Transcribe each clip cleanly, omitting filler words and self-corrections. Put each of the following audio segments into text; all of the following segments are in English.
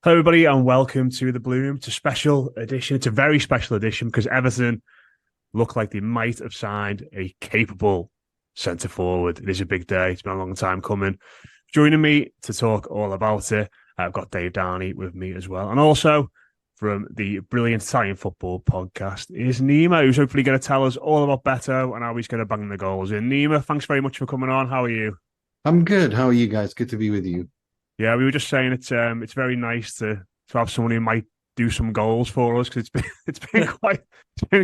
Hello, everybody, and welcome to the Bloom. It's a special edition. It's a very special edition because Everton look like they might have signed a capable centre forward. It is a big day. It's been a long time coming. Joining me to talk all about it, I've got Dave Downey with me as well. And also from the Brilliant Italian Football podcast is Nima, who's hopefully going to tell us all about Beto and how he's going to bang the goals in. Nima, thanks very much for coming on. How are you? I'm good. How are you guys? Good to be with you. Yeah, we were just saying it's very nice to have someone who might do some goals for us because it's been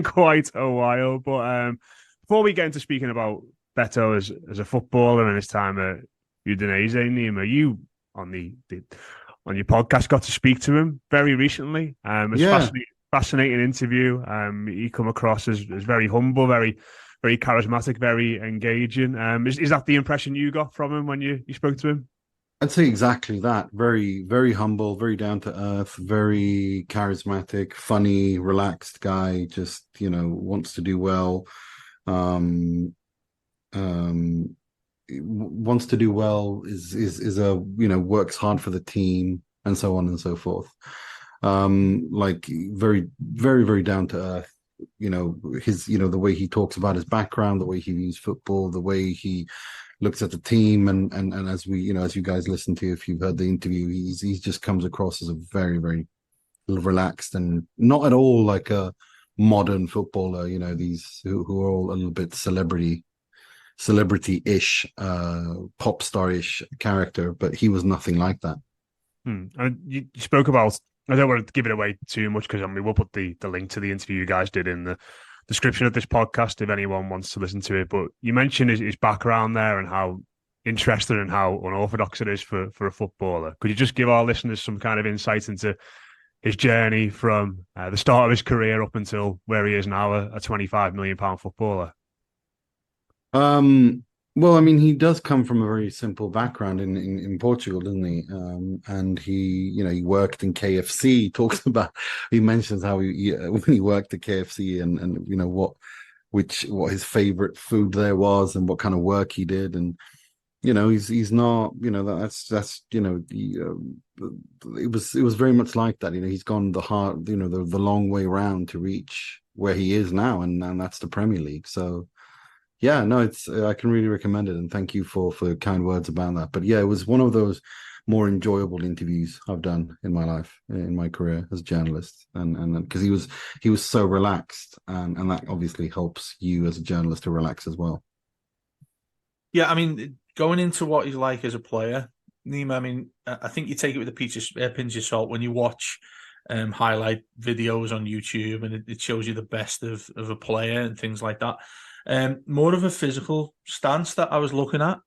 quite a while. But before we get into speaking about Beto as a footballer and his time at Udinese, Nima, you on the on your podcast got to speak to him very recently. It's Yeah. fascinating interview. He come across as very humble, very charismatic, very engaging. Is that the impression you got from him when you spoke to him? I'd say exactly that. Very, very humble, very down to earth, very charismatic, funny, relaxed guy. Just, wants to do well. Um, Wants to do well, is a, works hard for the team and so on and so forth. Like very, very, very down to earth. The way he talks about his background, the way he views football, the way he looks at the team, and as as you guys listen to, if you've heard the interview, he just comes across as a very, very relaxed and not at all like a modern footballer. These who are all a little bit celebrity-ish, pop star-ish character, but he was nothing like that. And you spoke about, I don't want to give it away too much because we'll put the link to the interview you guys did in the description of this podcast if anyone wants to listen to it. But you mentioned his background there and how interesting and how unorthodox it is for a footballer. Could you just give our listeners some kind of insight into his journey from the start of his career up until where he is now, a £25 million footballer? Well, I mean, he does come from a very simple background in Portugal, doesn't he? And he worked in KFC. He talks about, he mentions how when he worked at KFC and what his favorite food there was and what kind of work he did. And, he's not, that's, it was very much like that. He's gone the hard, the long way around to reach where he is now. And that's the Premier League. So, yeah, no, it's I can really recommend it, and thank you for kind words about that. But yeah, it was one of those more enjoyable interviews I've done in my life, in my career as a journalist, and because he was so relaxed, and that obviously helps you as a journalist to relax as well. Yeah, I mean, going into what he's like as a player, Nima, I mean, I think you take it with a pinch of salt when you watch highlight videos on YouTube and it shows you the best of a player and things like that. More of a physical stance that I was looking at.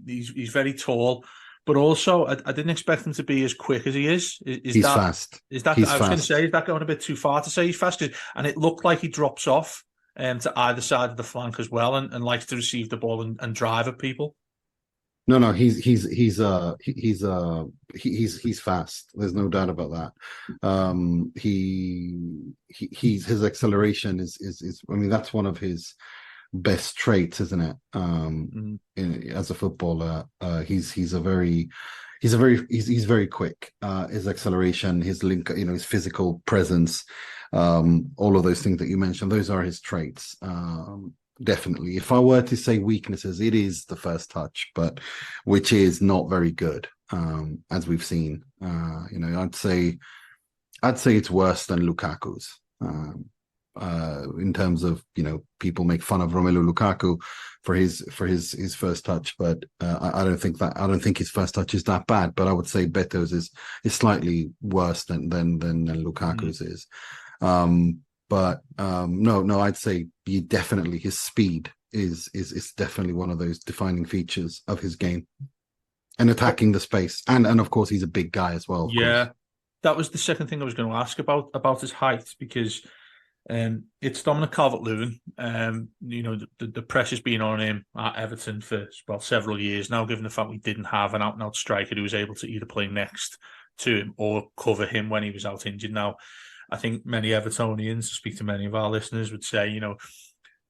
He's very tall, but also I didn't expect him to be as quick as he is. He's fast. Is that? He's I was going to fast. say, is that going a bit too far to say he's fast? And it looked like he drops off to either side of the flank as well, and likes to receive the ball and drive at people. No, he's fast. There's no doubt about that. He's his acceleration is. I mean, that's one of his best traits, isn't it? As a footballer, he's very quick. His acceleration, his link, his physical presence, all of those things that you mentioned, those are his traits. Definitely. If I were to say weaknesses, it is the first touch, but which is not very good, as we've seen. I'd say it's worse than Lukaku's. In terms of people make fun of Romelu Lukaku for his first touch, but I don't think his first touch is that bad. But I would say Beto's is slightly worse than Lukaku's is. No, I'd say his speed is definitely one of those defining features of his game, and attacking the space, and of course he's a big guy as well. Of Yeah, course. that was the second thing I was going to ask about his height because it's Dominic Calvert-Lewin. The pressure's been on him at Everton for several years now, given the fact we didn't have an out-and-out striker who was able to either play next to him or cover him when he was out injured. Now, I think many Evertonians, speak to many of our listeners, would say,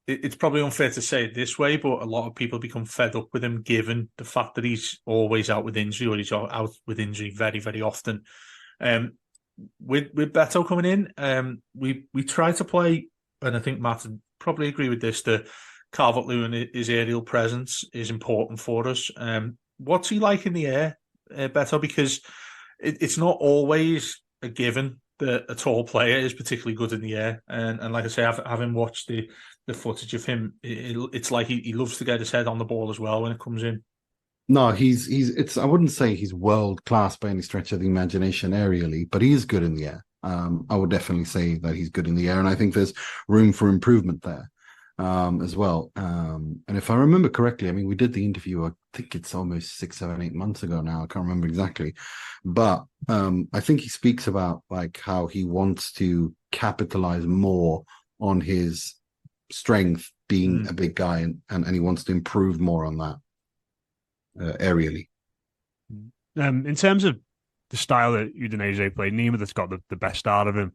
it's probably unfair to say it this way, but a lot of people become fed up with him given the fact that he's always out with injury, or he's out with injury very, very often. With Beto coming in, we try to play, and I think Matt would probably agree with this, that Calvert-Lewin, his aerial presence is important for us. What's he like in the air, Beto? Because it's not always a given that a tall player is particularly good in the air. And like I say, having watched the footage of him, it's like he loves to get his head on the ball as well when it comes in. No, I wouldn't say he's world class by any stretch of the imagination aerially, but he is good in the air. I would definitely say that he's good in the air, and I think there's room for improvement there as well. And if I remember correctly, I mean, we did the interview, I think it's almost 6, 7, 8 months ago now. I can't remember exactly, but I think he speaks about like how he wants to capitalize more on his strength being a big guy, and he wants to improve more on that. Aerially. In terms of the style that Udinese played, Nima that's got the best out of him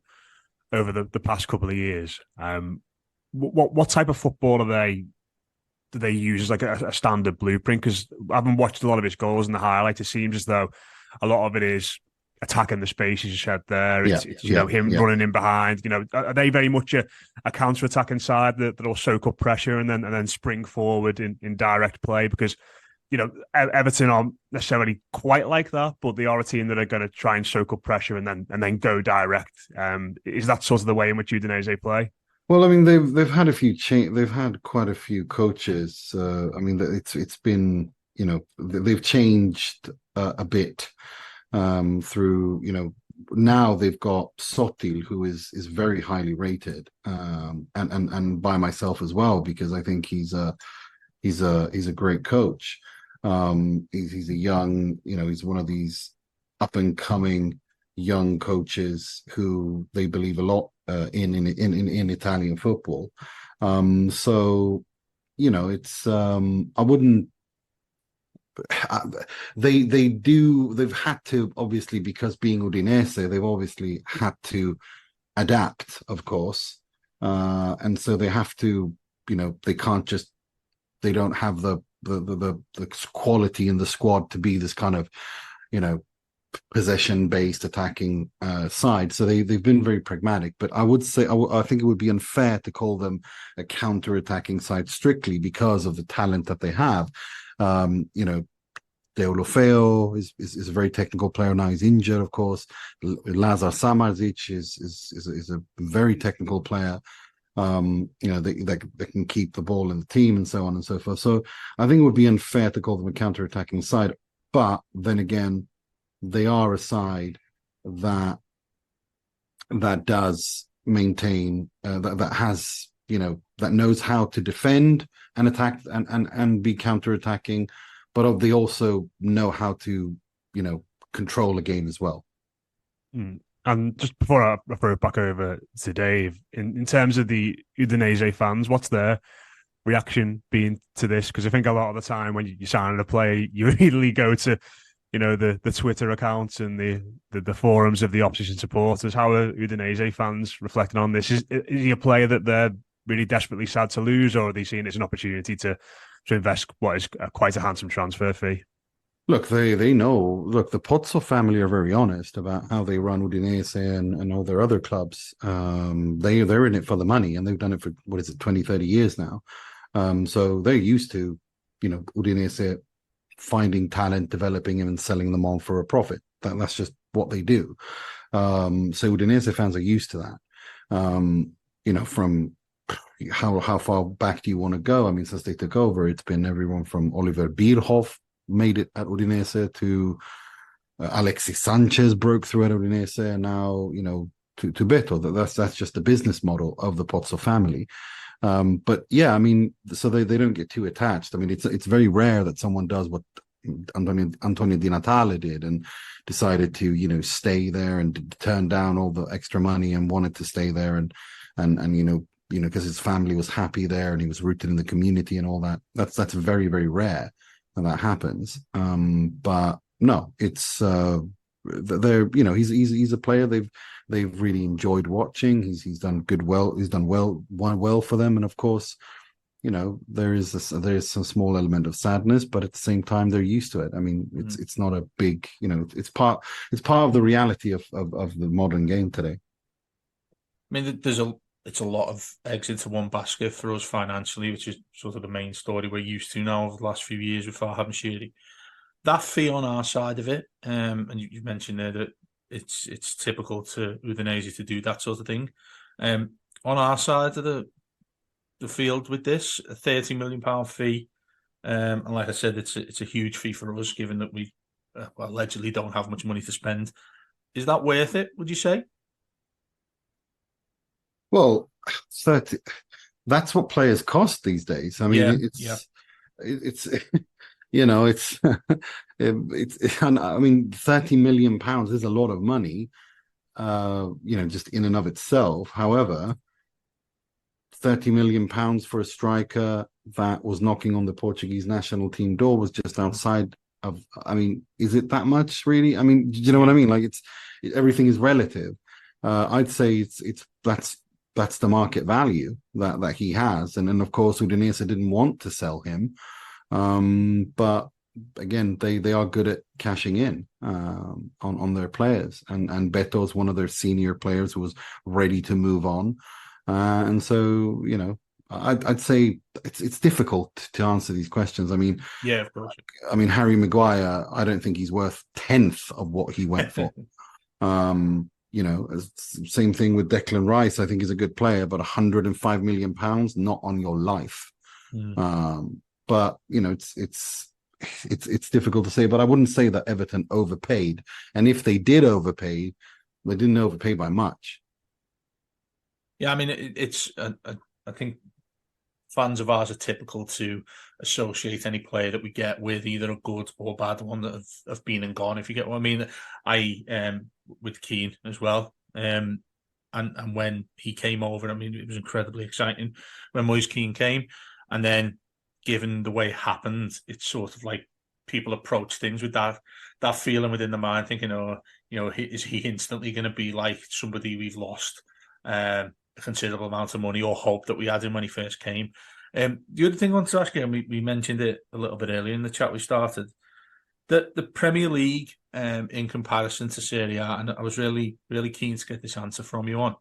over the past couple of years. What type of football do they use as like a standard blueprint? Because I haven't watched a lot of his goals in the highlights. It seems as though a lot of it is attacking the spaces you said there. It's him running in behind. Are they very much a counter-attacking side that'll soak up pressure and then spring forward in direct play? Because Everton aren't necessarily quite like that, but they are a team that are going to try and soak up pressure and then go direct. Is that sort of the way in which Udinese play? Well, I mean, they've had a few they've had quite a few coaches. I mean, it's been they've changed a bit through now they've got Sotil, who is very highly rated, and by myself as well, because I think he's a great coach. He's a young, he's one of these up and coming young coaches who they believe a lot in Italian football. So it's I wouldn't. They've had to, obviously, because being Udinese, they've obviously had to adapt, of course, and so they have to, they can't just. They don't have the quality in the squad to be this kind of, possession-based attacking side. So they've been very pragmatic. But I would say I think it would be unfair to call them a counter-attacking side strictly because of the talent that they have. Deulofeo is a very technical player now. He's injured, of course. Lazar Samardzic is a very technical player. They can keep the ball in the team and so on and so forth. So I think it would be unfair to call them a counter-attacking side. But then again, they are a side that does maintain that has that knows how to defend and attack and be counter-attacking, but they also know how to control a game as well. And just before I throw it back over to Dave, in terms of the Udinese fans, what's their reaction been to this? Because I think a lot of the time when you sign a player, you immediately go to, the Twitter accounts and the forums of the opposition supporters. How are Udinese fans reflecting on this? Is he a player that they're really desperately sad to lose, or are they seeing it as an opportunity to invest what is quite a handsome transfer fee? Look, they know. Look, the Pozzo family are very honest about how they run Udinese and all their other clubs. They're in it for the money, and they've done it for 20, 30 years now. So they're used to, Udinese finding talent, developing them, and selling them on for a profit. That's just what they do. So Udinese fans are used to that. From how far back do you want to go? I mean, since they took over, it's been everyone from Oliver Bierhoff made it at Udinese to Alexis Sanchez broke through at Udinese, and now to Beto. That's just the business model of the Pozzo family. But yeah, I mean, so they don't get too attached. I mean, it's very rare that someone does what Antonio Di Natale did and decided to stay there and turn down all the extra money and wanted to stay there and because his family was happy there and he was rooted in the community and all that. That's very, very rare that happens. But no, it's they're he's a player they've really enjoyed watching. He's done well for them, and of course, there is some small element of sadness, but at the same time they're used to it. I mean, it's not a big, it's part of the reality of the modern game today. I mean, it's a lot of eggs into one basket for us financially, which is sort of the main story we're used to now over the last few years with Farhad Shiri. That fee on our side of it, and you mentioned there that it's typical to Udinese to do that sort of thing. On our side of the field with this, a £30 million fee, and like I said, it's a huge fee for us, given that we allegedly don't have much money to spend. Is that worth it, would you say? Well, 30, that's what players cost these days. I mean, it's I mean, £30 million is a lot of money, just in and of itself. However, £30 million for a striker that was knocking on the Portuguese national team door was just outside of, I mean, is it that much really? I mean, do you know what I mean? Like everything is relative. I'd say that's the market value that he has. And then of course Udinese didn't want to sell him. But again, they are good at cashing in on their players. And Beto is one of their senior players who was ready to move on. And so, I'd say it's difficult to answer these questions. I mean, yeah, of course. I mean, Harry Maguire, I don't think he's worth 10th of what he went for. Same thing with Declan Rice. I think he's a good player, but £105 million, not on your life. But it's difficult to say. But I wouldn't say that Everton overpaid. And if they did overpay, they didn't overpay by much. Yeah, I mean, I think fans of ours are typical to associate any player that we get with either a good or bad one that have been and gone, if you get what I mean. With Keane as well. And when he came over, I mean, it was incredibly exciting when Moise Keane came. And then given the way it happened, it's sort of like people approach things with that feeling within the mind, thinking, is he instantly going to be like somebody we've lost a considerable amount of money or hope that we had him when he first came. The other thing I want to ask you, and we mentioned it a little bit earlier in the chat we started, that the Premier League, in comparison to Serie A, and I was really, really keen to get this answer from you on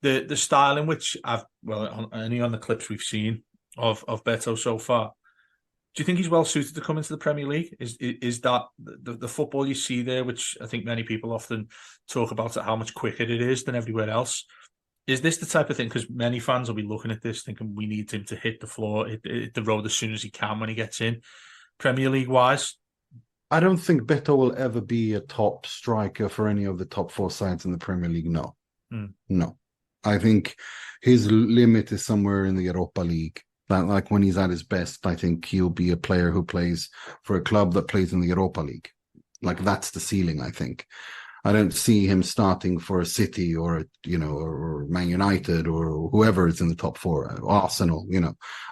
the style in which only on the clips we've seen of Beto so far. Do you think he's well suited to come into the Premier League? Is that the football you see there, which I think many people often talk about how much quicker it is than everywhere else? Is this the type of thing? Because many fans will be looking at this thinking we need him to hit the floor, hit the road as soon as he can when he gets in. Premier League wise, I don't think Beto will ever be a top striker for any of the top four sides in the Premier League. No. No. I think his limit is somewhere in the Europa League. Like when he's at his best, I think he'll be a player who plays for a club that plays in the Europa League. Like that's the ceiling, I think. I don't see him starting for a City or Man United or whoever is in the top four, Arsenal.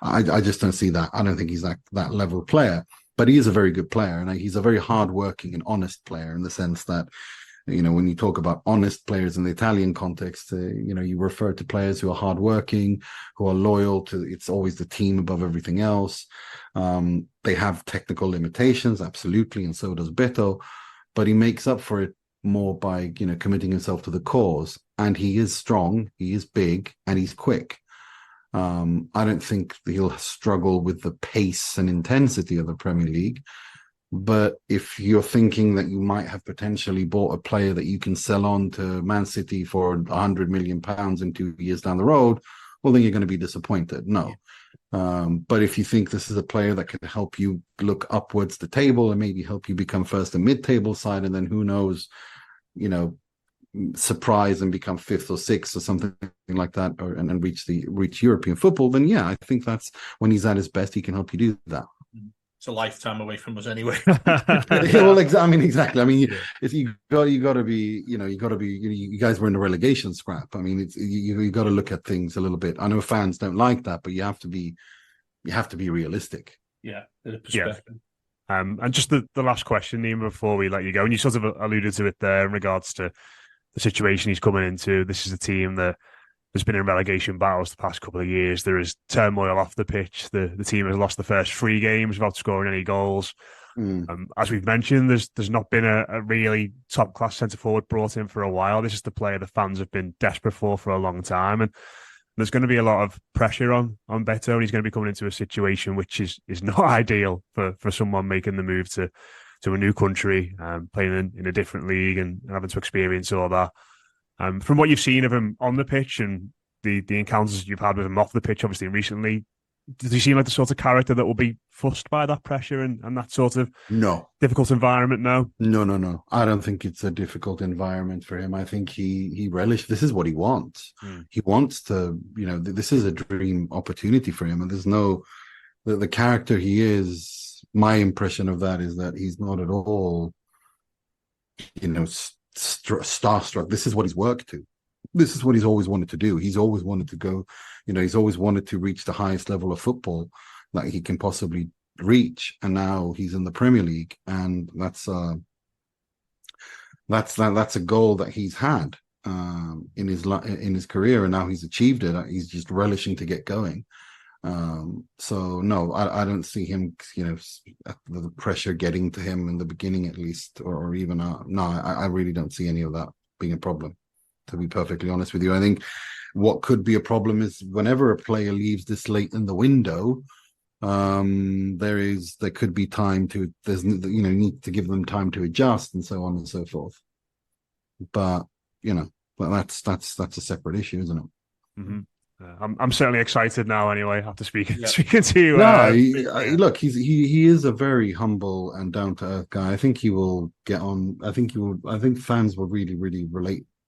I just don't see that. I don't think he's that level player. But he is a very good player, and he's a very hardworking and honest player in the sense that, when you talk about honest players in the Italian context, you refer to players who are hardworking, who are loyal to. It's always the team above everything else. They have technical limitations, absolutely, and so does Beto, but he makes up for it more by committing himself to the cause. And he is strong, he is big, and he's quick. I don't think he'll struggle with the pace and intensity of the Premier League. But if you're thinking that you might have potentially bought a player that you can sell on to Man City for £100 million in 2 years down the road, well, then you're going to be disappointed. No. But if you think this is a player that can help you look upwards the table and maybe help you become first and mid-table side, and then who knows, surprise and become fifth or sixth or something like that, and reach European football, then yeah, I think that's when he's at his best. He can help you do that. It's a lifetime away from us anyway. Well, exactly. I mean, you got to be. You guys were in a relegation scrap. I mean, you got to look at things a little bit. I know fans don't like that, but you have to be realistic. Yeah, the perspective. Yeah. And just the last question, Nima, before we let you go, and you sort of alluded to it there in regards to the situation he's coming into. This is a team that has been in relegation battles the past couple of years. There is turmoil off the pitch. The team has lost the first 3 games without scoring any goals. As we've mentioned, there's not been a really top class centre forward brought in for a while. This is the player the fans have been desperate for a long time, and there's going to be a lot of pressure on Beto, and he's going to be coming into a situation which is not ideal for someone making the move to a new country, playing in a different league and having to experience all that. From what you've seen of him on the pitch and the encounters you've had with him off the pitch, obviously recently, does he seem like the sort of character that will be fussed by that pressure and that sort of difficult environment now? No. I don't think it's a difficult environment for him. I think he relishes. This is what he wants. He wants to, this is a dream opportunity for him. And there's the character he is, my impression of that is that he's not at all, starstruck. This is what he's worked to. This is what he's always wanted to do. He's always wanted to go, he's always wanted to reach the highest level of football that he can possibly reach. And now he's in the Premier League, and that's a goal that he's had in his career, and now he's achieved it. He's just relishing to get going. So no, I don't see him, the pressure getting to him in the beginning, at least, or even I really don't see any of that being a problem. To be perfectly honest with you, I think what could be a problem is whenever a player leaves this late in the window, there could be time to need to give them time to adjust and so on and so forth. But that's a separate issue, isn't it? Mm-hmm. I'm certainly excited now. Anyway, after speaking to you. Look, he is a very humble and down to earth guy. I think he will get on. I think fans will really, really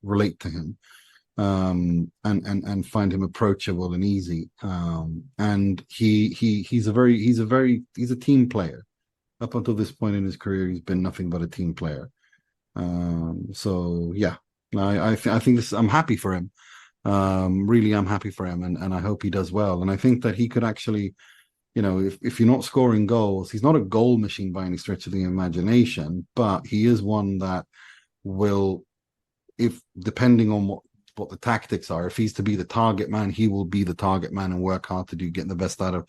relate to him, and find him approachable and easy. And he's a team player. Up until this point in his career, he's been nothing but a team player. So yeah, I think this. I'm happy for him. Really, I'm happy for him, and I hope he does well. And I think that he could actually, if you're not scoring goals, he's not a goal machine by any stretch of the imagination, but he is one that will, if depending on what the tactics are, if he's to be the target man, he will be the target man and work hard to get the best out of,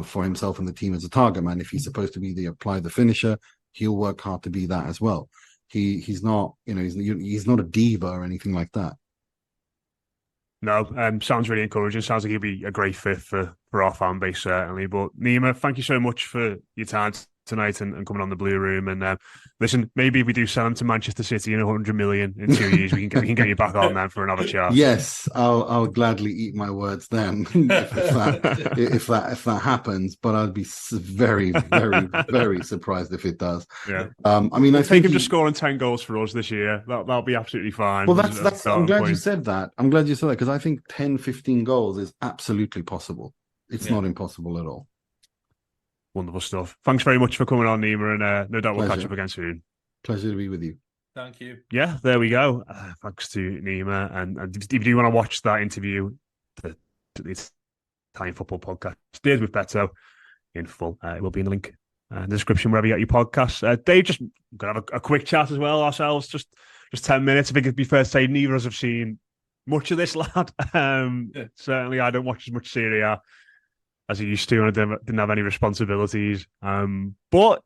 for himself and the team as a target man. If he's supposed to be the finisher, he'll work hard to be that as well. He's not, he's not a diva or anything like that. No, sounds really encouraging. Sounds like he'll be a great fit for our fan base, certainly. But Nima, thank you so much for your time tonight and coming on the Blue Room. And listen, maybe if we do sell him to Manchester City in 100 million in 2 years, we can get you back on then for another chat. Yes, I'll gladly eat my words then if that happens. But I'd be very, very, very surprised if it does. Yeah. I think him just scoring 10 goals for us this year. That'll be absolutely fine. Well, that's. I'm glad you said that. Because I think 10, 15 goals is absolutely possible. It's not impossible at all. Wonderful stuff. Thanks very much for coming on, Nima, and no doubt we'll catch up again soon. Pleasure to be with you. Thank you. Yeah, there we go. Thanks to Nima. And if you do want to watch that interview, the Italian Football Podcast did with Beto in full, it will be in the link in the description wherever you get your podcasts. Dave, just going to have a quick chat as well ourselves, just 10 minutes. I think it'd be fair to say neither of us have seen much of this lad. Certainly, I don't watch as much Serie A as he used to, and I didn't have any responsibilities. But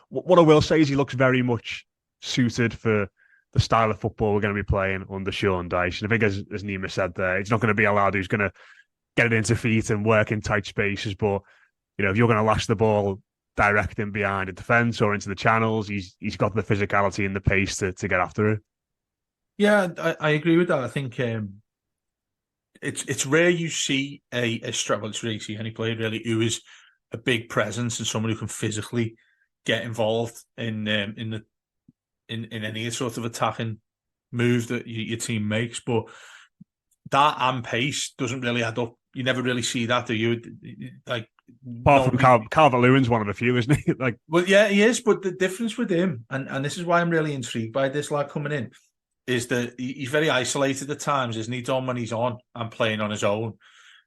what I will say is he looks very much suited for the style of football we're going to be playing under Sean Dyche. And I think, as Nima said there, it's not going to be a lad who's going to get it into feet and work in tight spaces. But, if you're going to lash the ball direct in behind the defence or into the channels, he's got the physicality and the pace to get after it. Yeah, I agree with that. I think it's rare you see a struggle. It's rare you see any player really who is a big presence and someone who can physically get involved in any sort of attacking move that your team makes. But that and pace doesn't really add up. You never really see that, do you? Apart from Calvert-Lewin's one of the few, isn't he? Well, yeah, he is. But the difference with him, and this is why I'm really intrigued by this lad coming in, is that he's very isolated at times, isn't he, Dom, when he's on and playing on his own.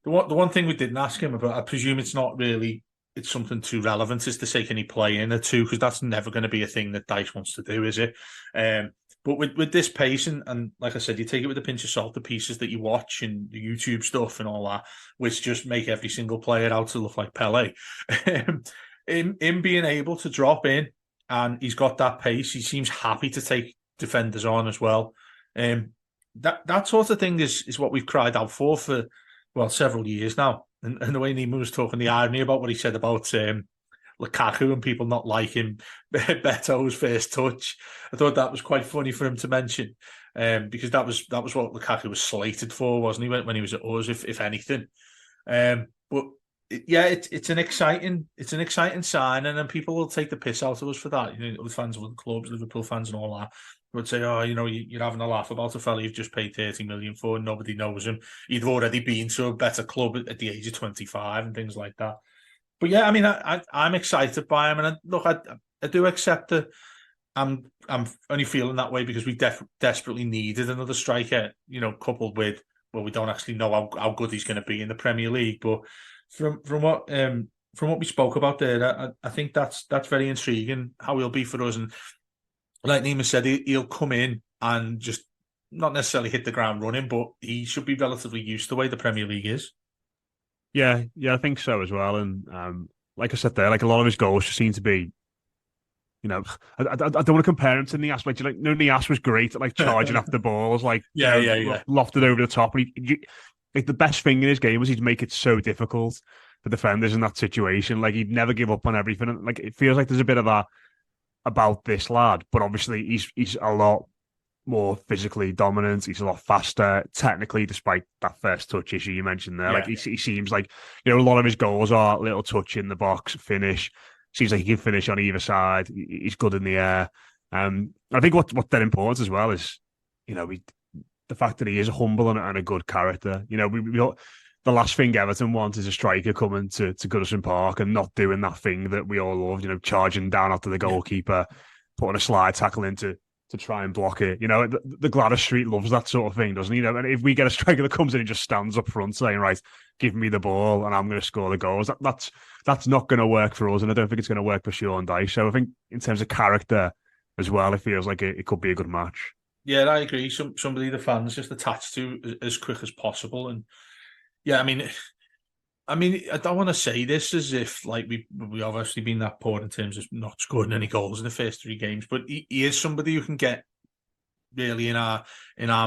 The one thing we didn't ask him about, I presume it's something too relevant, is to say, can he play in a two? Because that's never going to be a thing that Dyche wants to do, is it? But But with this pace and like I said, you take it with a pinch of salt, the pieces that you watch and the YouTube stuff and all that, which just make every single player out to look like Pele. In being able to drop in, and he's got that pace, he seems happy to take defenders on as well. That sort of thing is what we've cried out for several years now. And the way Nima was talking, the irony about what he said about Lukaku and people not liking Beto's first touch. I thought that was quite funny for him to mention, because that was what Lukaku was slated for, wasn't he? When he was at us, if anything. But yeah, it's an exciting signing, and people will take the piss out of us for that. You know, the fans of the clubs, Liverpool fans, and all that would say, "Oh, you know, you're having a laugh about a fella you've just paid 30 million for, and nobody knows him. He'd already been to a better club at the age of 25 and things like that." But yeah, I mean, I'm excited by him, and I do accept that. I'm only feeling that way because we desperately needed another striker, you know, coupled with, well, we don't actually know how good he's going to be in the Premier League. But from what we spoke about there, I think that's very intriguing how he'll be for us. And like Nima said, he'll come in and just not necessarily hit the ground running, but he should be relatively used to the way the Premier League is. Yeah, I think so as well. And like I said there, like a lot of his goals just seem to be, you know, I don't want to compare him to Nias. Like, Nias was great at like charging after balls, like lofted over the top. And like the best thing in his game was he'd make it so difficult for defenders in that situation. Like he'd never give up on everything. And, like it feels like there's a bit of that about this lad, but obviously he's a lot more physically dominant. He's a lot faster technically, despite that first touch issue you mentioned there. Like he seems like, you know, a lot of his goals are little touch in the box, finish. Seems like he can finish on either side. He's good in the air. I think what's then important as well is, you know, the fact that he is humble and a good character. You know, we the last thing Everton want is a striker coming to Goodison Park and not doing that thing that we all love, you know, charging down after the goalkeeper, putting a slide tackle in to try and block it. You know, the Gladys Street loves that sort of thing, doesn't he? You know, and if we get a striker that comes in and just stands up front saying, right, give me the ball and I'm going to score the goals, that's not going to work for us, and I don't think it's going to work for Sean Dyche. So I think in terms of character as well, it feels like it could be a good match. Yeah, I agree. Somebody the fans just attached to as quick as possible. And yeah, I mean, I don't want to say this as if like we obviously been that poor in terms of not scoring any goals in the first 3 games, but he is somebody who can get really in our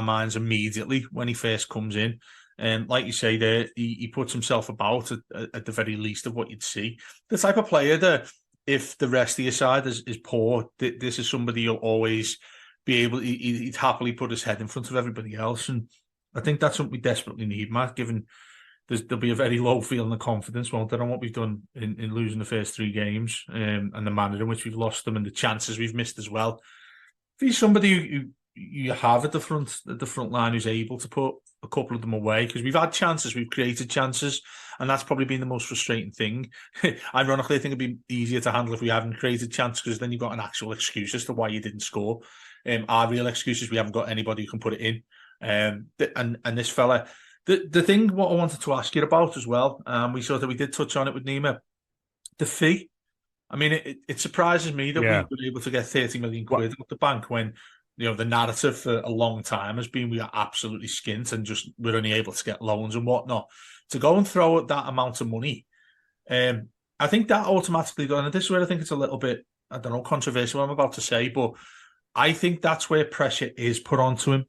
minds immediately when he first comes in. And like you say there, he puts himself about at the very least of what you'd see. The type of player that if the rest of your side is poor, this is somebody you'll always be able. He'd happily put his head in front of everybody else, and I think that's something we desperately need, Matt. Given there'll be a very low feeling of confidence, won't there, on what we've done in losing the first 3 games, and the manner in which we've lost them and the chances we've missed as well. If he's somebody who you have at the front line who's able to put a couple of them away, because we've had chances, we've created chances, and that's probably been the most frustrating thing. Ironically, I think it'd be easier to handle if we haven't created chances, because then you've got an actual excuse as to why you didn't score. Our real excuse is we haven't got anybody who can put it in. And this fella, the thing what I wanted to ask you about as well, we did touch on it with Nima, the fee. I mean, it surprises me that we were able to get 30 million quid off the bank when, you know, the narrative for a long time has been we are absolutely skint and just we're only able to get loans and whatnot. To go and throw at that amount of money, I think that automatically done. And this is where I think it's a little bit, I don't know, controversial what I'm about to say, but I think that's where pressure is put onto him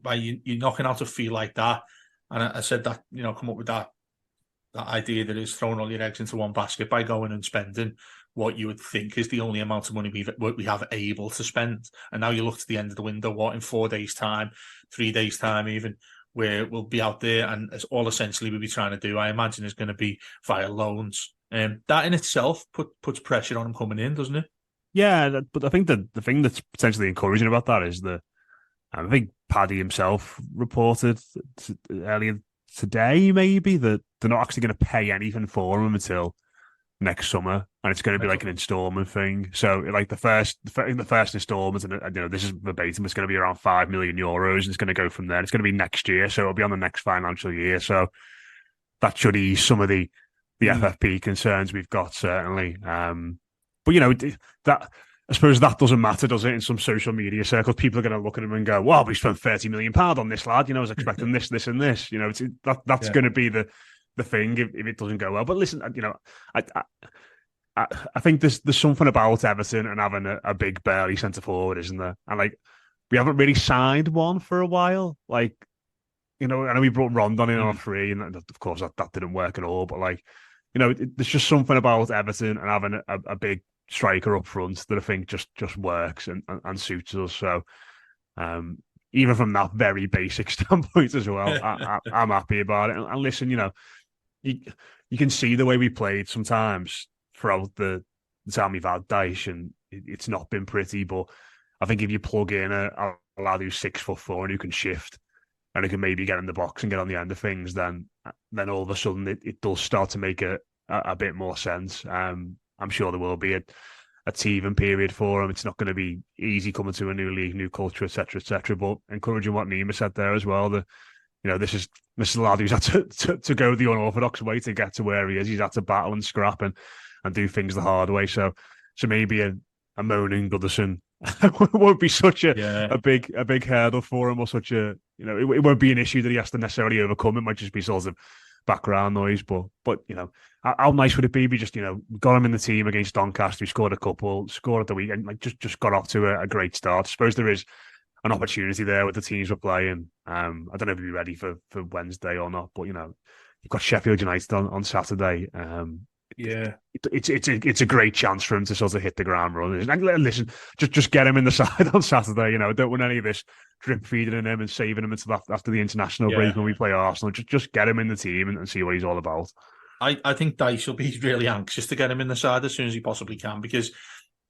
by you knocking out a fee like that. And I said that, you know, come up with that idea that is throwing all your eggs into one basket by going and spending what you would think is the only amount of money we have able to spend. And now you look to the end of the window, in 4 days' time, 3 days' time even, where we'll be out there, and it's all essentially we'll be trying to do, I imagine, is going to be via loans. That in itself puts pressure on him coming in, doesn't it? Yeah, but I think the thing that's potentially encouraging about that is I think Paddy himself reported earlier today, maybe, that they're not actually going to pay anything for him until next summer, and it's going to be like an installment thing. So, like the first installment, and you know, this is verbatim, it's going to be around €5 million, and it's going to go from there. It's going to be next year, so it'll be on the next financial year. So that should ease some of the FFP concerns we've got, certainly. But you know, that I suppose that doesn't matter, does it? In some social media circles, people are going to look at him and go, "Well, we spent £30 million on this lad. I was expecting this, this, and this." That's going to be the thing if it doesn't go well. But listen, I I think there's something about Everton and having a big burly centre forward, isn't there? And we haven't really signed one for a while. I know we brought Rondon in on a free, and of course that didn't work at all. But there's just something about Everton and having a big striker up front that I think just works and suits us. So even from that very basic standpoint as well, I'm happy about it. And listen, you can see the way we played sometimes throughout the time we've had Dyche, and it's not been pretty. But I think if you plug in a lad who's 6'4" and who can shift and who can maybe get in the box and get on the end of things, then all of a sudden it does start to make a bit more sense. I'm sure there will be a teething period for him. It's not going to be easy coming to a new league, new culture, etc., etc. But encouraging what Nima said there as well, that this is a lad who's had to go the unorthodox way to get to where he is. He's had to battle and scrap and do things the hard way. So maybe a moaning Goodison won't be such a big hurdle for him, or such a it won't be an issue that he has to necessarily overcome. It might just be sort of background noise, but how nice would it be? We just got him in the team against Doncaster. We scored a couple, scored at the weekend, just got off to a great start. I suppose there is an opportunity there with the teams we're playing. I don't know if we'll be ready for Wednesday or not, but you've got Sheffield United on Saturday. It's a great chance for him to sort of hit the ground running. And listen, just get him in the side on Saturday. I don't want any of this drip feeding in him and saving him until after the international break when we play Arsenal. Just get him in the team and see what he's all about. I think Dyche will be really anxious to get him in the side as soon as he possibly can, because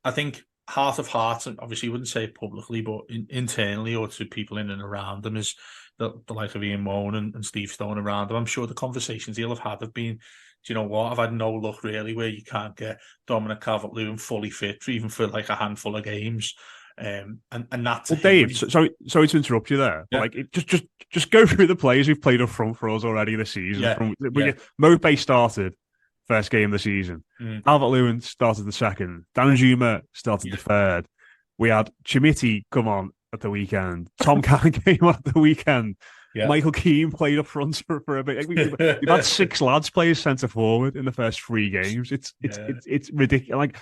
I think heart of hearts, and obviously he wouldn't say it publicly, but internally or to people in and around him, is the like of Ian Moan and Steve Stone around him. I'm sure the conversations he'll have had been, do you know what, I've had no luck really where you can't get Dominic Calvert-Lewin fully fit even for like a handful of games. And that's Dave. Sorry to interrupt you there. But just go through the players who've played up front for us already this season. Mope started first game of the season. Calvert-Lewin started the second. Danjuma started the third. We had Chimiti come on at the weekend. Tom Cannon came on at the weekend. Michael Keane played up front for a bit. We've had 6 lads play as centre forward in the first 3 games. It's ridiculous.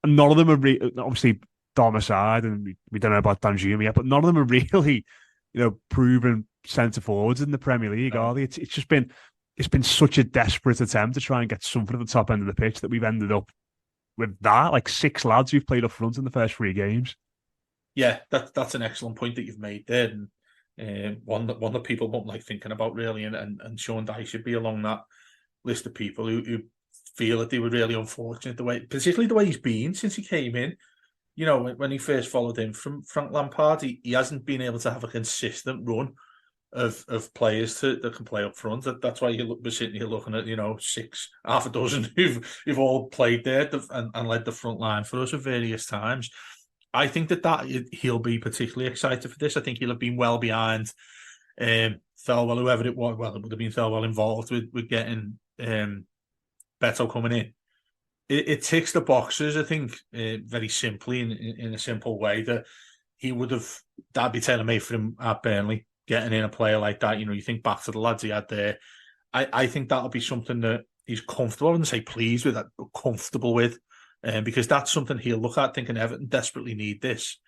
And none of them are obviously Dom aside, and we don't know about Danjuma yet, but none of them are really, proven centre forwards in the Premier League, are they? It's been such a desperate attempt to try and get something at the top end of the pitch that we've ended up with that, 6 lads who've played up front in the first 3 games. Yeah, that's an excellent point that you've made there, and one that people won't like thinking about really, and Sean Dyche should be along that list of people who feel that they were really unfortunate particularly the way he's been since he came in. When he first followed in from Frank Lampard, he hasn't been able to have a consistent run of players that can play up front. That's why we're sitting here looking at half a dozen who've all played there and led the front line for us at various times. I think that he'll be particularly excited for this. I think he'll have been well behind Thelwell, whoever it was. Well, it would have been Thelwell involved with getting Beto coming in. It ticks the boxes, I think, very simply in a simple way, that that'd be tailor-made for him at Burnley, getting in a player like that. You think back to the lads he had there. I think that'll be something that he's comfortable, I wouldn't say pleased with, but comfortable with, because that's something he'll look at thinking Everton desperately need this.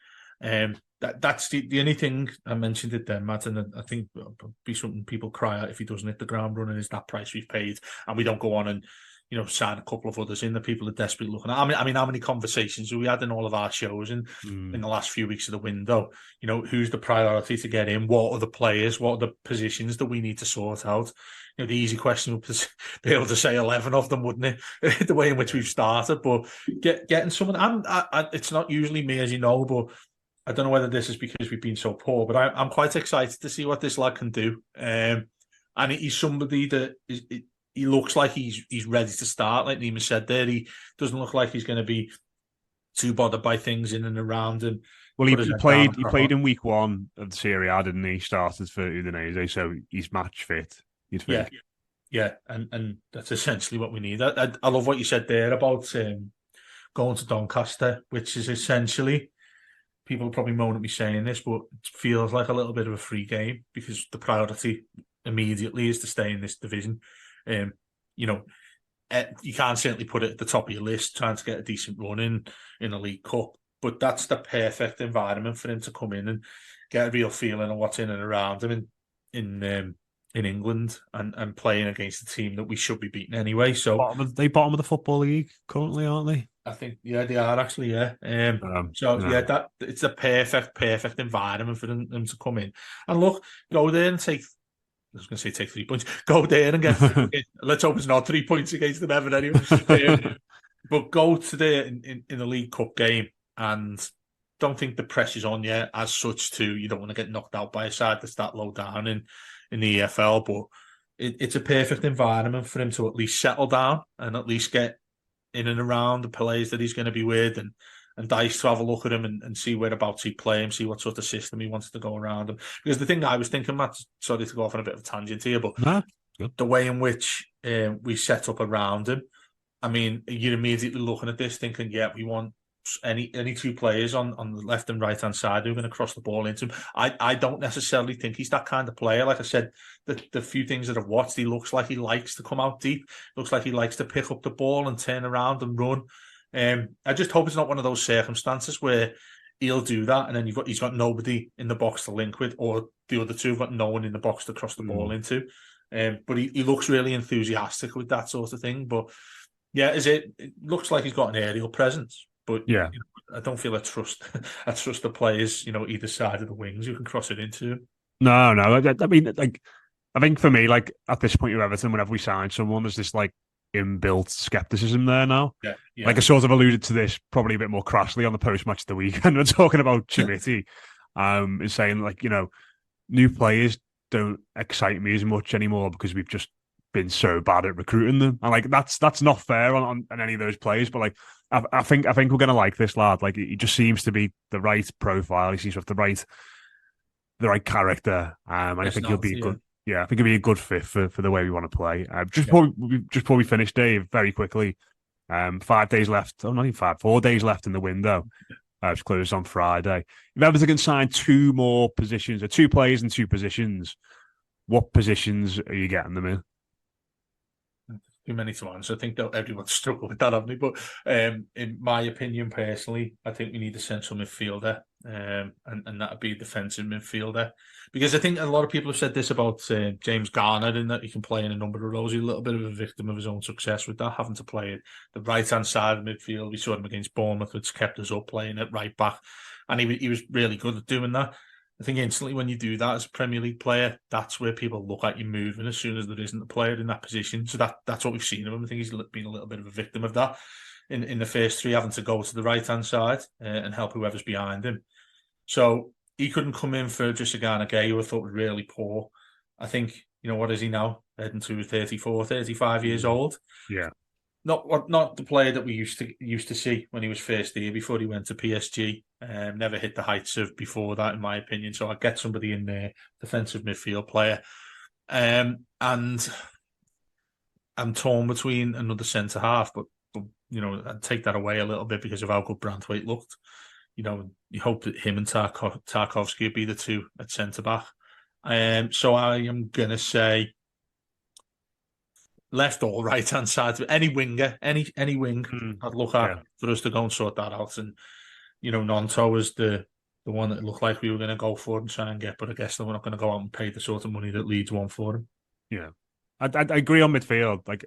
That's the only thing I mentioned it then, Matt, and I think it'll be something people cry out if he doesn't hit the ground running, is that price we've paid, and we don't go on and sign a couple of others in that people are desperately looking at. I mean, how many conversations have we had in all of our shows in the last few weeks of the window? Who's the priority to get in? What are the players? What are the positions that we need to sort out? The easy question would be able to say 11 of them, wouldn't it? The way in which we've started, but getting someone. It's not usually me, as you know, but I don't know whether this is because we've been so poor, but I'm quite excited to see what this lad can do. And he's somebody that he looks like he's ready to start, like Nima said there. He doesn't look like he's going to be too bothered by things in and around him. Well, he played in week 1 of the Serie A, didn't he? Started for Udinese, so he's match fit, you'd think. Yeah, and that's essentially what we need. I love what you said there about going to Doncaster, which is essentially, people probably moan at me saying this, but it feels like a little bit of a free game because the priority immediately is to stay in this division. You know, you can't certainly put it at the top of your list trying to get a decent run in a League Cup, but that's the perfect environment for him to come in and get a real feeling of what's in and around him in England and playing against a team that we should be beating anyway. So bottom of the Football League currently, aren't they? I think, yeah, they are actually, yeah. That it's a perfect environment for them to come in. And look, go there and take, I was going to say take 3 points. Go there and get, let's hope it's not 3 points against them ever anyway. But go to in the League Cup game and don't think the pressure's on you as such too. You don't want to get knocked out by a side that's that low down in the EFL, but it's a perfect environment for him to at least settle down and at least get in and around the players that he's going to be with, and Dice to have a look at him and see whereabouts he play him, see what sort of system he wants to go around him. Because the thing that I was thinking, Matt, sorry to go off on a bit of a tangent here, but the way in which we set up around him, I mean, you're immediately looking at this thinking, yeah, we want any two players on the left and right hand side who are going to cross the ball into him. I don't necessarily think he's that kind of player. Like I said, the few things that I've watched, he looks like he likes to come out deep. Looks like he likes to pick up the ball and turn around and run. I just hope it's not one of those circumstances where he'll do that and then he's got nobody in the box to link with, or the other two have got no one in the box to cross the ball into. But he looks really enthusiastic with that sort of thing. But yeah, it looks like he's got an aerial presence. But yeah, I don't feel I trust the players, either side of the wings who can cross it into. No. I mean, like, I think for me, like at this point with Everton, whenever we sign someone, there's this like inbuilt skepticism there now. Yeah. Like I sort of alluded to this probably a bit more crassly on the post match of the weekend. We're talking about Chimiti, and saying like, new players don't excite me as much anymore because we've just been so bad at recruiting them, and like that's not fair on any of those players. But like I think we're gonna like this lad. Like he just seems to be the right profile. He seems to have the right character, and I think he'll be good. Yeah, I think he'll be a good fit for the way we want to play. Just before we finish, Dave, very quickly. 5 days left. Oh, not even 5. 4 days left in the window. It's closed on Friday. If Everton can sign 2 more positions, or 2 players in 2 positions, what positions are you getting them in? Too many to answer. I think that everyone's struggled with that, haven't they? But in my opinion, personally, I think we need a central midfielder, and that would be a defensive midfielder. Because I think a lot of people have said this about James Garner, in that he can play in a number of roles. He's a little bit of a victim of his own success with that, having to play the right-hand side of the midfield. We saw him against Bournemouth, which kept us up, playing at right back. And he was really good at doing that. I think instantly when you do that as a Premier League player, that's where people look at you moving as soon as there isn't a player in that position. So that's what we've seen of him. I think he's been a little bit of a victim of that in the first 3, having to go to the right-hand side and help whoever's behind him. So he couldn't come in for just a Ghana Gay, who I thought was really poor. I think, what is he now? Heading to 34, 35 years old. Yeah. Not the player that we used to see when he was first here before he went to PSG. Never hit the heights of before that, in my opinion. So I'd get somebody in there, defensive midfield player. And I'm torn between another centre half, but I'd take that away a little bit because of how good Branthwaite looked. You hope that him and Tarkowski would be the 2 at centre back. So I am gonna say left or right hand side, any winger, any wing, I'd look at for us to go and sort that out. And Nonto was the one that looked like we were going to go for and try and get, but I guess we're not going to go out and pay the sort of money that Leeds want for him. Yeah, I agree on midfield. Like,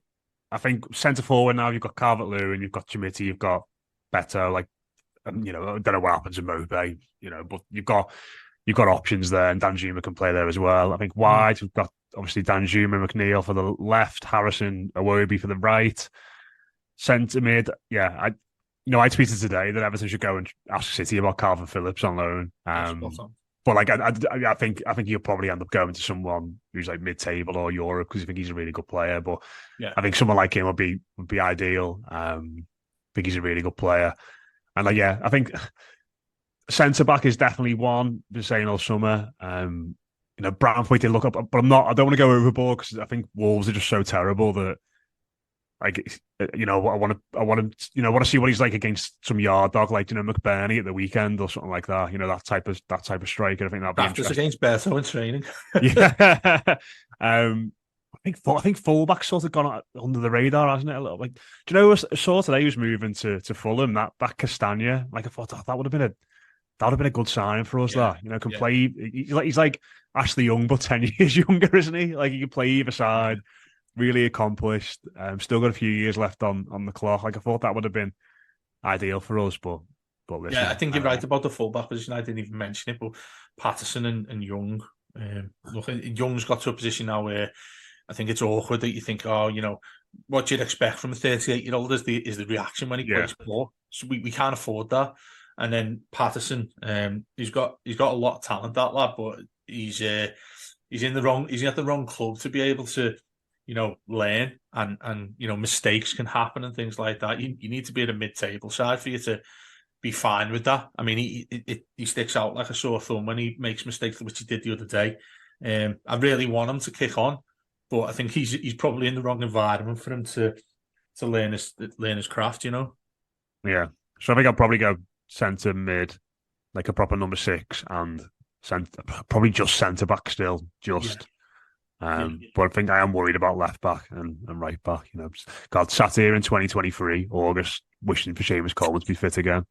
I think centre forward now, you've got Calvert-Lewin, you've got Chimiti, you've got Beto. Like, I don't know what happens in Mopé, but you've got options there, and Danjuma can play there as well. I think wide, we've got obviously Danjuma, McNeil for the left, Harrison, Iwobi for the right. Centre mid, yeah. I tweeted today that Everton should go and ask City about Calvin Phillips on loan. But like, I think you'll probably end up going to someone who's like mid-table or Europe because I think he's a really good player. But yeah, I think someone like him would be ideal. I think he's a really good player, and like, yeah, I think centre back is definitely one. Been saying all summer. Branthwaite did look up, but I don't want to go overboard because I think Wolves are just so terrible that like, I want to see what he's like against some yard dog like McBurney at the weekend or something like that. That type of striker. I think that'd be Practice interesting. against Beto in training. Yeah. I think fullback's sort of gone under the radar, hasn't it? A little. Like, do you know? I saw today he was moving to Fulham. That Castagna. Like, I thought that would have been a good sign for us. Yeah, That can play. He's like Ashley Young, but 10 years younger, isn't he? Like, he can play either side. Really accomplished. Still got a few years left on the clock. Like, I thought that would have been ideal for us, but listen, I think you're right about the fullback position. I didn't even mention it, but Patterson and Young. Look, Young's got to a position now where I think it's awkward that you think, what you'd expect from a 38-year-old is the reaction when he plays ball. So we can't afford that. And then Patterson, he's got a lot of talent, that lad, but he's at the wrong club to be able to, learn and mistakes can happen and things like that. You need to be at a mid-table side for you to be fine with that. I mean, he sticks out like a sore thumb when he makes mistakes, which he did the other day. I really want him to kick on, but I think he's probably in the wrong environment for him to learn his craft. Yeah. So I think I'll probably go centre mid, like a proper number 6, and probably just centre back still, just. But I think I am worried about left back and right back. God, sat here in 2023 August, wishing for Seamus Coleman to be fit again.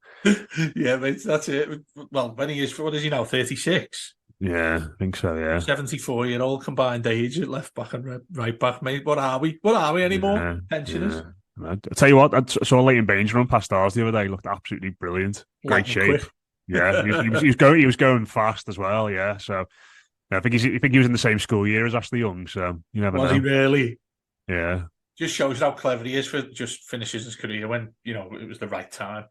Yeah, mate, that's it. Well, when he is, what is he now? 36. Yeah, I think so. Yeah, 74-year-old combined age at left back and right back, mate. What are we? What are we anymore? Pensioners. Yeah. I'll tell you what, I saw Leighton Baines run past ours the other day. He looked absolutely brilliant. Great shape. Quick. Yeah, he was going fast as well. Yeah, so I think he was in the same school year as Ashley Young. So you never know. Was he really? Yeah. Just shows how clever he is for just finishes his career when it was the right time.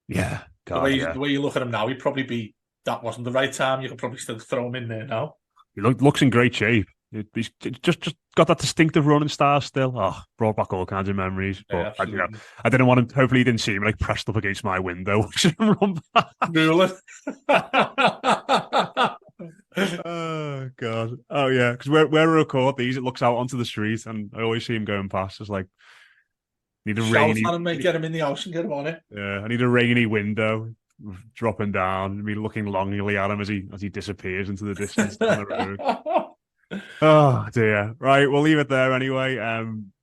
Yeah. God, the way you look at him now, he'd probably be. That wasn't the right time. You could probably still throw him in there now. He looks in great shape. He's just got that distinctive running style still. Oh, brought back all kinds of memories. But I didn't want him. Hopefully, he didn't see him like pressed up against my window. Run back. Oh God. Oh yeah. Because where we record these, it looks out onto the street, and I always see him going past. It's like need a rainy. Shout on him, mate. Get him in the house and get him on it. Yeah, I need a rainy window. Dropping down, me looking longingly at him as he disappears into the distance down the road. Oh dear. Right, we'll leave it there anyway.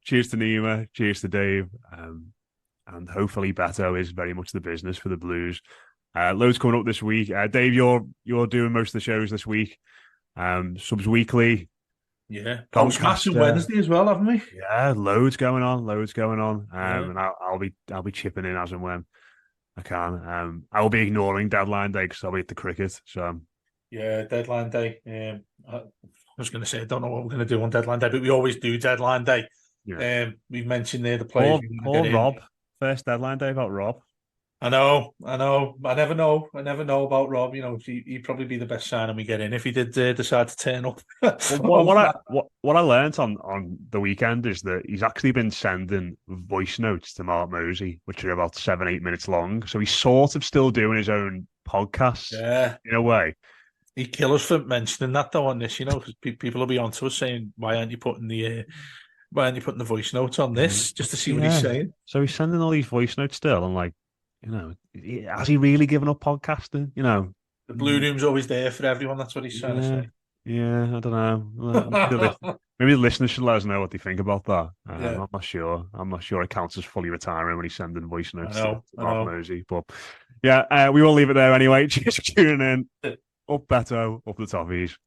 Cheers to Nima, cheers to Dave, and hopefully Beto is very much the business for the Blues. Loads coming up this week. Dave, you're doing most of the shows this week. Subs weekly. Yeah, Postmaster Wednesday as well, haven't we? Yeah, loads going on. And I'll be chipping in as and when I can. I will be ignoring deadline day because I'll be at the cricket. So yeah, deadline day. I was going to say I don't know what we're going to do on deadline day, but we always do deadline day. Yeah. We've mentioned there the players. Or Rob. First deadline day about Rob. I know. I never know about Rob. He'd probably be the best signing we get in if he did decide to turn up. What I learned on the weekend is that he's actually been sending voice notes to Mark Mosey, which are about 7-8 minutes long. So he's sort of still doing his own podcast, in a way. He'd kill us for mentioning that though on this, because people will be onto us saying, "Why aren't you putting the voice notes on this just to see what he's saying?" So he's sending all these voice notes still, and like. Has he really given up podcasting? The Blue Room's always there for everyone. That's what he's trying to say. Yeah, I don't know. Maybe the listeners should let us know what they think about that. I'm not sure. It counts as fully retiring when he's sending voice notes to Mark Mosey. But yeah, we will leave it there anyway. Cheers for tuning in. Up Beto, up the Toffees.